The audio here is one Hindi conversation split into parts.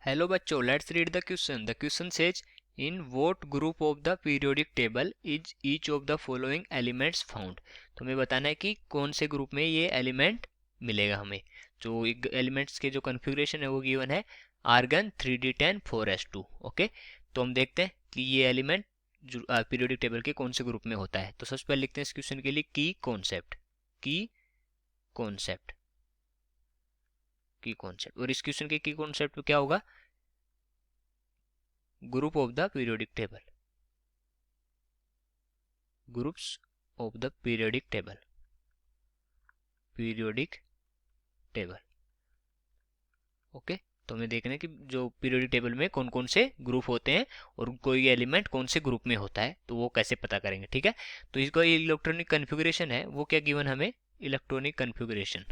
हेलो बच्चों, let's read the question. The question says in what group of the periodic table is each of the following elements found. तो हमें बताना है कि कौन से ग्रुप में ये एलिमेंट मिलेगा हमें. जो एलिमेंट्स के जो कन्फिग्रेशन है वो गिवन है आर्गन 3d10 4s2. ओके, तो हम देखते हैं कि ये एलिमेंट पीरियोडिक टेबल के कौन से ग्रुप में होता है. तो सबसे पहले लिखते हैं इस क्वेश्चन के लिए की कॉन्सेप्ट. की कॉन्सेप्ट की कॉन्सेप्ट और इस क्वेश्चन के की कॉन्सेप्ट क्या होगा? Group of the periodic table. Groups of the periodic table. Periodic table. Okay, तो हमें देखना है कि जो पीरियोडिक टेबल में कौन कौन से ग्रुप होते हैं और कोई एलिमेंट कौन से ग्रुप में होता है, तो वो कैसे पता करेंगे. ठीक है, तो इसका इलेक्ट्रॉनिक कन्फिगरेशन है वो क्या गिवन हमें? Electronic configuration.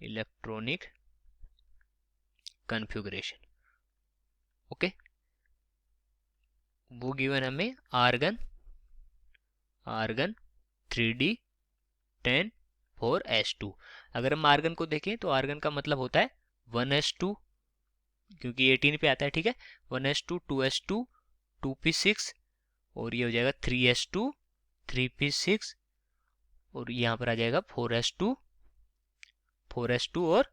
Electronic configuration. Okay, वो गिवन हमें आर्गन 3d10 4s2. अगर हम आर्गन को देखें तो आर्गन का मतलब होता है 1s2 क्योंकि 18 पे आता है. ठीक है, 1s2 2s2 2p6 और ये हो जाएगा 3s2 3p6 और यहाँ पर आ जाएगा 4s2 और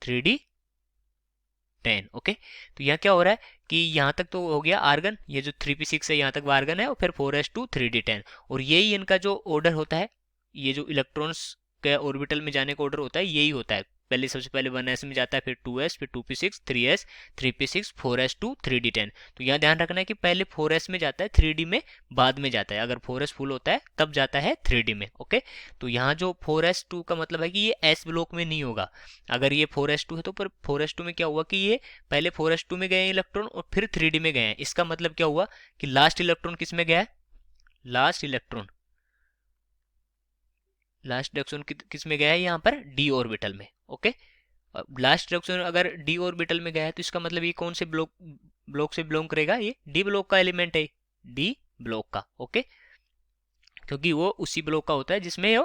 3d10. ओके, तो यहाँ क्या हो रहा है कि यहाँ तक तो हो गया आर्गन, ये जो 3p6 है यहाँ तक वो आर्गन है और फिर 4s2 3d10 और यही इनका जो ऑर्डर होता है, ये जो इलेक्ट्रॉन्स के ऑर्बिटल में जाने का ऑर्डर होता है यही होता है. पहले सबसे पहले 1s में जाता है, फिर 2s, फिर 2p6 3s 3p6 4s2 3d10. तो यहाँ ध्यान रखना है कि पहले 4s में जाता है 3d में बाद में जाता है. अगर 4s फुल होता है तब जाता है 3d में. ओके, तो यहाँ जो 4s2 का मतलब है कि ये s ब्लॉक में नहीं होगा. अगर ये 4s2 है तो पर 4s2 में क्या हुआ कि ये पहले 4s2 में गए इलेक्ट्रॉन और फिर 3d में गए हैं. इसका मतलब क्या हुआ कि लास्ट इलेक्ट्रॉन किस में गया है? लास्ट इलेक्ट्रॉन किस में गया है? यहाँ पर d ऑर्बिटल में. ओके, लास्ट इलेक्ट्रॉन अगर d ऑर्बिटल में गया है तो इसका मतलब ये कौन से ब्लॉक से बिलोंग करेगा? ये d ब्लॉक का एलिमेंट है, d ब्लॉक का. ओके, क्योंकि वो उसी ब्लॉक का होता है जिसमें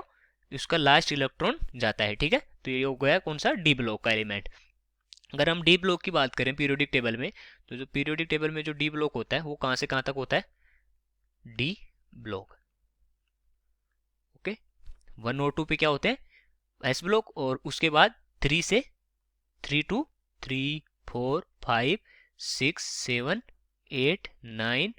उसका लास्ट इलेक्ट्रॉन जाता है. ठीक है, तो ये हो गया कौन सा? d ब्लॉक का एलिमेंट. अगर हम डी ब्लॉक की बात करें पीरियोडिक टेबल में, तो जो पीरियोडिक टेबल में जो डी ब्लॉक होता है वो कहाँ से कहाँ तक होता है? D block. ओके, 1 और 2 पे क्या होते हैं? एस ब्लॉक और उसके बाद 3 से 3 टू 3 4 5 6 7 8 9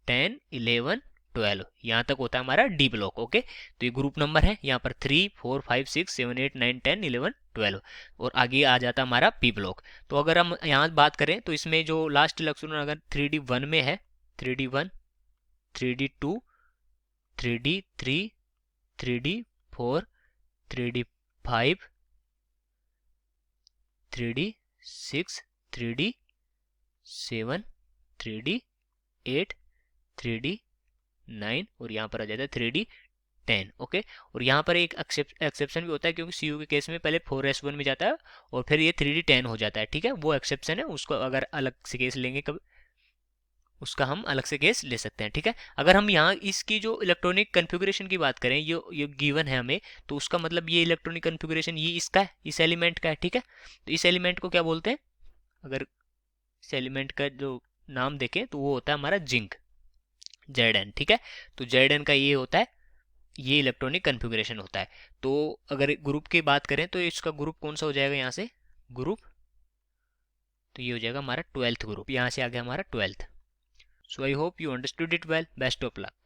10 11 12 यहाँ तक होता है हमारा डी ब्लॉक. ओके, तो ये ग्रुप नंबर है यहाँ पर 3 4 5 6 7 8 9 10 11 12 और आगे आ जाता है हमारा पी ब्लॉक. तो अगर हम यहाँ बात करें तो इसमें जो लास्ट इलेक्ट्रॉन अगर 3d1 में है, 3d1 3d2 3d3 3d4 3d5 3d6 3d7 3d8 3d9 और यहाँ पर आ जाता है 3d10. ओके, और यहाँ पर एक एक्सेप्शन भी होता है क्योंकि सीयू के केस में पहले 4s1 में जाता है और फिर ये 3d10 हो जाता है. ठीक है, वो एक्सेप्शन है, उसको अगर अलग से केस लेंगे कभी उसका हम अलग से केस ले सकते हैं. ठीक है, अगर हम यहाँ इसकी जो इलेक्ट्रॉनिक कन्फिगरेशन की बात करें, ये गिवन है हमें, तो उसका मतलब ये इलेक्ट्रॉनिक कन्फिगरेशन ये इसका है, इस एलिमेंट का है. ठीक है, तो इस एलिमेंट को क्या बोलते हैं? अगर इस एलिमेंट का जो नाम देखें तो वो होता है हमारा जिंक, Zn. ठीक है, तो Zn का ये होता है, ये इलेक्ट्रॉनिक कन्फिगरेशन होता है. तो अगर ग्रुप की बात करें तो इसका ग्रुप कौन सा हो जाएगा यहाँ से? ग्रुप, तो ये हो जाएगा हमारा 12th ग्रुप. यहाँ से आ गया हमारा 12th. So I hope you understood it well. Best of luck.